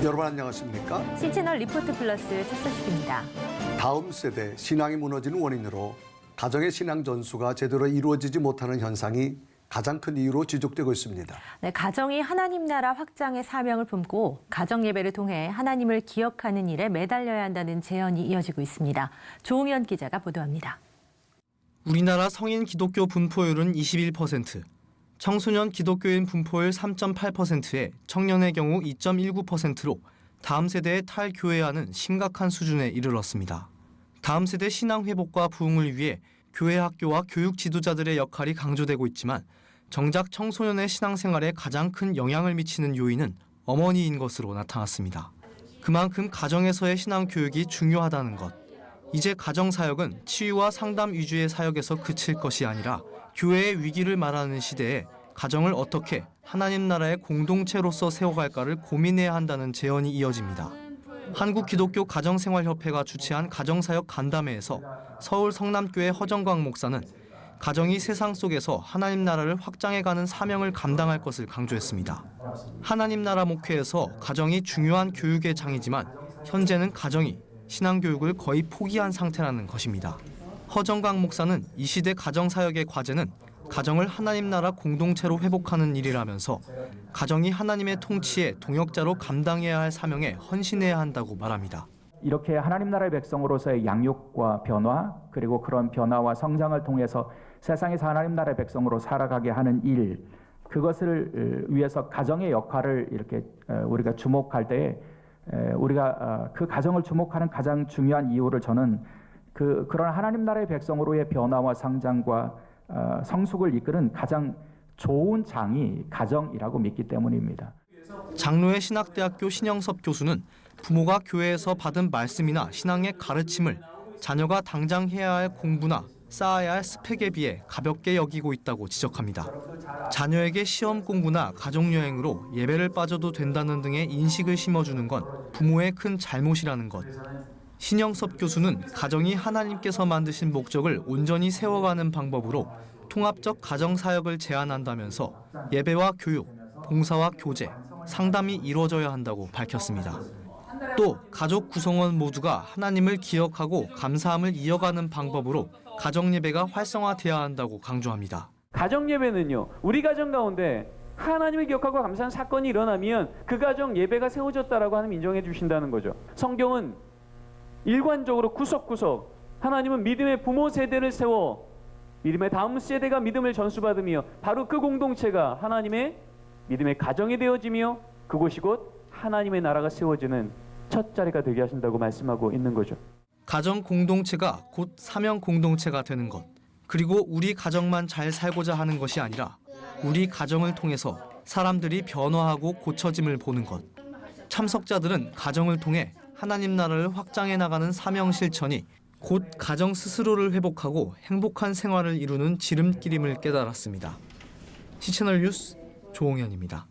여러분 안녕하십니까? C채널 리포트 플러스 최소식입니다. 다음 세대 신앙이 무너지는 원인으로 가정의 신앙 전수가 제대로 이루어지지 못하는 현상이 가장 큰 이유로 지적되고 있습니다. 네, 가정이 하나님 나라 확장의 사명을 품고 가정 예배를 통해 하나님을 기억하는 일에 매달려야 한다는 제언이 이어지고 있습니다. 조홍현 기자가 보도합니다. 우리나라 성인 기독교 분포율은 21%, 청소년 기독교인 분포율 3.8%에 청년의 경우 2.19%로 다음 세대의 탈교회화는 심각한 수준에 이르렀습니다. 다음 세대 신앙 회복과 부흥을 위해 교회 학교와 교육 지도자들의 역할이 강조되고 있지만 정작 청소년의 신앙생활에 가장 큰 영향을 미치는 요인은 어머니인 것으로 나타났습니다. 그만큼 가정에서의 신앙 교육이 중요하다는 것. 이제 가정사역은 치유와 상담 위주의 사역에서 그칠 것이 아니라 교회의 위기를 말하는 시대에 가정을 어떻게 하나님 나라의 공동체로서 세워갈까를 고민해야 한다는 제언이 이어집니다. 한국기독교 가정생활협회가 주최한 가정사역 간담회에서 서울 성남교회 허정광 목사는 가정이 세상 속에서 하나님 나라를 확장해가는 사명을 감당할 것을 강조했습니다. 하나님 나라 목회에서 가정이 중요한 교육의 장이지만 현재는 가정이 신앙교육을 거의 포기한 상태라는 것입니다. 허정광 목사는 이 시대 가정사역의 과제는 가정을 하나님 나라 공동체로 회복하는 일이라면서 가정이 하나님의 통치의 동역자로 감당해야 할 사명에 헌신해야 한다고 말합니다. 이렇게 하나님 나라의 백성으로서의 양육과 변화, 그리고 그런 변화와 성장을 통해서 세상에서 하나님 나라의 백성으로 살아가게 하는 일, 그것을 위해서 가정의 역할을 이렇게 우리가 주목할 때에 우리가 그 가정을 주목하는 가장 중요한 이유를 저는 그런 하나님 나라의 백성으로의 변화와 성장과 성숙을 이끄는 가장 좋은 장이 가정이라고 믿기 때문입니다. 장로의 신학대학교 신영섭 교수는 부모가 교회에서 받은 말씀이나 신앙의 가르침을 자녀가 당장 해야 할 공부나 쌓아야 할 스펙에 비해 가볍게 여기고 있다고 지적합니다. 자녀에게 시험 공부나 가족여행으로 예배를 빠져도 된다는 등의 인식을 심어주는 건 부모의 큰 잘못이라는 것. 신영섭 교수는 가정이 하나님께서 만드신 목적을 온전히 세워가는 방법으로 통합적 가정사역을 제안한다면서 예배와 교육, 봉사와 교제, 상담이 이루어져야 한다고 밝혔습니다. 또 가족 구성원 모두가 하나님을 기억하고 감사함을 이어가는 방법으로 가정예배가 활성화돼야 한다고 강조합니다. 가정예배는요, 우리 가정 가운데 하나님을 기억하고 감사하는 사건이 일어나면 그 가정 예배가 세워졌다라고 하나님 인정해 주신다는 거죠. 성경은 일관적으로 구석구석 하나님은 믿음의 부모 세대를 세워 믿음의 다음 세대가 믿음을 전수받으며 바로 그 공동체가 하나님의 믿음의 가정이 되어지며 그곳이 곧 하나님의 나라가 세워지는 첫 자리가 되게 하신다고 말씀하고 있는 거죠. 가정 공동체가 곧 사명 공동체가 되는 것. 그리고 우리 가정만 잘 살고자 하는 것이 아니라 우리 가정을 통해서 사람들이 변화하고 고쳐짐을 보는 것. 참석자들은 가정을 통해 하나님 나라를 확장해 나가는 사명 실천이 곧 가정 스스로를 회복하고 행복한 생활을 이루는 지름길임을 깨달았습니다. C채널 뉴스 조홍현입니다.